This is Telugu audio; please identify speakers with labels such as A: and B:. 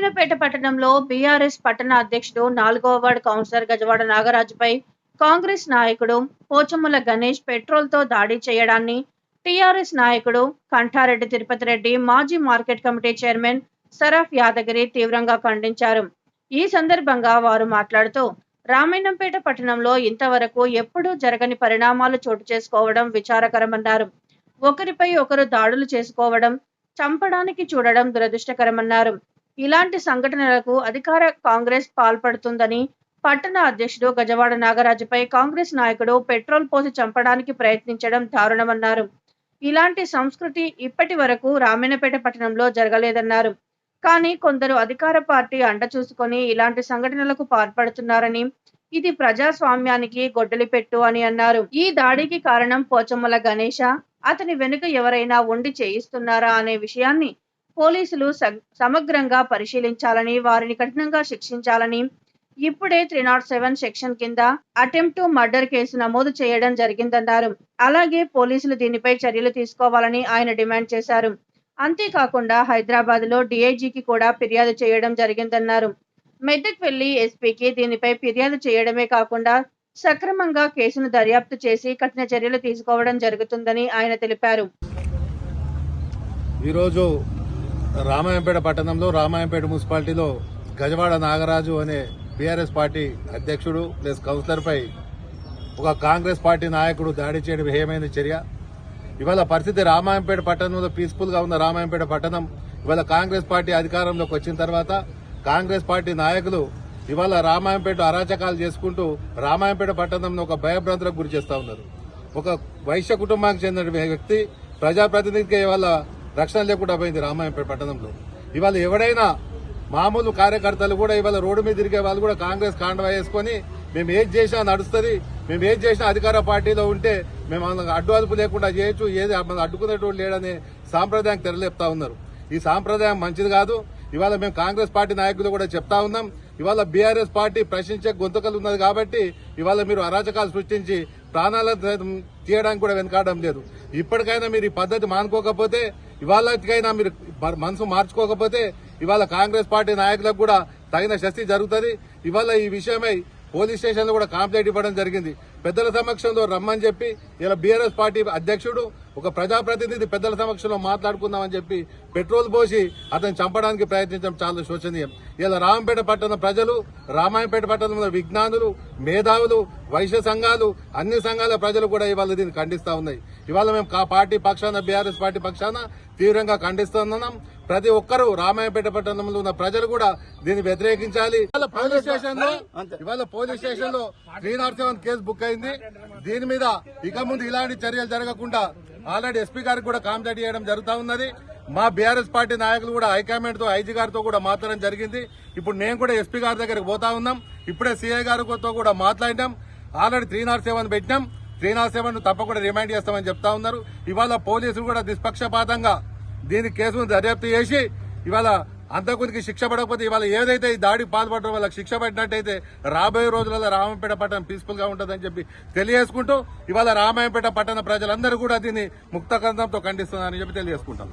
A: రామాయణపేట పట్టణంలో బీఆర్ఎస్ పట్టణ అధ్యక్షుడు 4వ వార్డు కౌన్సిలర్ గజవాడ నాగరాజుపై కాంగ్రెస్ నాయకుడు పోచముల గణేష్ పెట్రోల్తో దాడి చేయడాన్ని టీఆర్ఎస్ నాయకుడు కంఠారెడ్డి తిరుపతి రెడ్డి, మాజీ market committee chairman Shroff Yadagiri తీవ్రంగా ఖండించారు. ఈ సందర్భంగా వారు మాట్లాడుతూ, రామాయణంపేట పట్టణంలో ఇంతవరకు ఎప్పుడూ జరగని పరిణామాలు చోటు చేసుకోవడం విచారకరమన్నారు. ఒకరిపై ఒకరు దాడులు చేసుకోవడం, చంపడానికి చూడడం దురదృష్టకరమన్నారు. ఇలాంటి సంఘటనలకు అధికార కాంగ్రెస్ పాల్పడుతుందని, పట్టణ అధ్యక్షుడు గజవాడ నాగరాజుపై కాంగ్రెస్ నాయకుడు పెట్రోల్ పోసి చంపడానికి ప్రయత్నించడం దారుణమన్నారు. ఇలాంటి సంస్కృతి ఇప్పటి వరకు రామాయణపేట పట్టణంలో జరగలేదన్నారు. కానీ కొందరు అధికార పార్టీ అండ చూసుకొని ఇలాంటి సంఘటనలకు పాల్పడుతున్నారని, ఇది ప్రజాస్వామ్యానికి గొడ్డలిపెట్టు అని అన్నారు. ఈ దాడికి కారణం పోచమ్మల గణేశ, అతని వెనుక ఎవరైనా ఉండి చేయిస్తున్నారా అనే విషయాన్ని పోలీసులు సమగ్రంగా పరిశీలించాలని, వారిని కఠినంగా శిక్షించాలని, ఇప్పుడే 307 సెక్షన్ కింద అటెంప్ట్ టు మర్డర్ కేసు నమోదు చేయడం జరిగిందన్నారు. అలాగే పోలీసులు దీనిపై చర్యలు తీసుకోవాలని ఆయన డిమాండ్ చేశారు. అంతేకాకుండా హైదరాబాద్ లో డీఐజీకి కూడా ఫిర్యాదు చేయడం జరిగిందన్నారు. మెదక్ వెళ్లి ఎస్పీకి దీనిపై ఫిర్యాదు చేయడమే కాకుండా సక్రమంగా కేసును దర్యాప్తు చేసి కఠిన చర్యలు తీసుకోవడం జరుగుతుందని ఆయన తెలిపారు.
B: ఈరోజు రామాయంపేట పట్టణంలో రామాయంపేట మున్సిపాలిటీలో గజవాడ నాగరాజు అనే బీఆర్ఎస్ పార్టీ అధ్యక్షుడు ప్లస్ కౌన్సిలర్ పై ఒక కాంగ్రెస్ పార్టీ నాయకుడు దాడి చేయడం హేయమైన చర్య. ఇవాళ పరిస్థితి రామాయంపేట పట్టణంలో పీస్ఫుల్ గా ఉన్న రామాయంపేట పట్టణం ఇవాళ కాంగ్రెస్ పార్టీ అధికారంలోకి వచ్చిన తర్వాత కాంగ్రెస్ పార్టీ నాయకులు ఇవాళ రామాయంపేట అరాచకాలు చేసుకుంటూ రామాయంపేట పట్టణంలో ఒక భయభ్రాంతులకు గురి చేస్తా ఉన్నారు. ఒక వైశ్య కుటుంబానికి చెందిన వ్యక్తి ప్రజాప్రతినిధికి ఇవాళ రక్షణ లేకుండా పోయింది రామాయంపేట పట్టణంలో. ఇవాళ ఎవడైనా మామూలు కార్యకర్తలు కూడా ఇవాళ రోడ్డు మీద తిరిగే వాళ్ళు కూడా కాంగ్రెస్ కాండవా వేసుకొని మేము ఏది చేసినా నడుస్తుంది, మేము ఏది చేసినా అధికార పార్టీలో ఉంటే మేము అడ్డు అదుపు లేకుండా చేయొచ్చు, ఏది అడ్డుకునేటోడు లేడనే సాంప్రదాయం తెరలేపుతా ఉన్నారు. ఈ సాంప్రదాయం మంచిది కాదు. ఇవాళ మేము కాంగ్రెస్ పార్టీ నాయకులు కూడా చెప్తా ఉన్నాం, ఇవాళ బీఆర్ఎస్ పార్టీ ప్రశ్నించే గొంతుకలు ఉన్నది కాబట్టి ఇవాళ మీరు అరాచకాలు సృష్టించి ప్రాణాలను తీయడానికి కూడా వెనకాడడం లేదు. ఇప్పటికైనా మీరు ఈ పద్ధతి మానుకోకపోతే, ఇవాళకైనా మీరు మనసు మార్చుకోకపోతే ఇవాళ కాంగ్రెస్ పార్టీ నాయకులకు కూడా తగిన శస్తి జరుగుతుంది. ఇవాళ ఈ విషయమై పోలీస్ స్టేషన్ లో కూడా కంప్లైంట్ ఇవ్వడం జరిగింది. పెద్దల సమక్షంలో రమ్మని చెప్పి ఇలా బీఆర్ఎస్ పార్టీ అధ్యక్షుడు ఒక ప్రజాప్రతినిధి పెద్దల సమక్షంలో మాట్లాడుకుందామని చెప్పి పెట్రోల్ పోసి అతను చంపడానికి ప్రయత్నించడం చాలా శోచనీయం. ఇలా రామంపేట పట్టణ ప్రజలు, రామాయంపేట పట్టణంలో విజ్ఞానులు, మేధావులు, వైశ్య సంఘాలు, అన్ని సంఘాల ప్రజలు కూడా ఇవాళ దీన్ని ఖండిస్తా ఉన్నాయి. ఇవాళ మేము పార్టీ పక్షాన బీఆర్ఎస్ పార్టీ పక్షాన తీవ్రంగా ఖండిస్తున్నాం. ప్రతి ఒక్కరూ రామాయంపేట పట్టణంలో ఉన్న ప్రజలు కూడా దీన్ని వ్యతిరేకించాలి. ఇవాళ పోలీస్ స్టేషన్ లో 307 కేసు బుక్ అయింది. దీని మీద ఇక ముందు ఇలాంటి చర్యలు జరగకుండా ఆల్రెడీ ఎస్పీ గారికి కూడా కంప్లైంట్ చేయడం జరుగుతూ ఉన్నది. మా బీఆర్ఎస్ పార్టీ నాయకులు కూడా హైకమాండ్ తో ఐజీ గారితో కూడా మాట్లాడడం జరిగింది. ఇప్పుడు నేను కూడా ఎస్పీ గారి దగ్గరకు పోతా ఉన్నాం. ఇప్పుడే సీఐ గారితో కూడా మాట్లాడినాం. ఆల్రెడీ 307 పెట్టినాం. 307 తప్పకుండా రిమైండ్ చేస్తామని చెప్తా ఉన్నారు. ఇవాళ పోలీసులు కూడా నిష్పక్షపాతంగా దీని కేసును దర్యాప్తు చేసి ఇవాళ అంతకునికి శిక్ష పడకపోతే ఇవాళ ఏదైతే ఈ దాడికి పాల్పడడం వాళ్ళకి శిక్ష పడినట్టయితే రాబోయే రోజులలో రామాయంపేట పట్టణం పీస్ఫుల్ గా ఉంటుందని చెప్పి తెలియజేసుకుంటూ ఇవాళ రామాయంపేట పట్టణ ప్రజలందరూ కూడా దీన్ని ముక్త కందంతో ఖండిస్తున్నారని చెప్పి తెలియజేసుకుంటాం.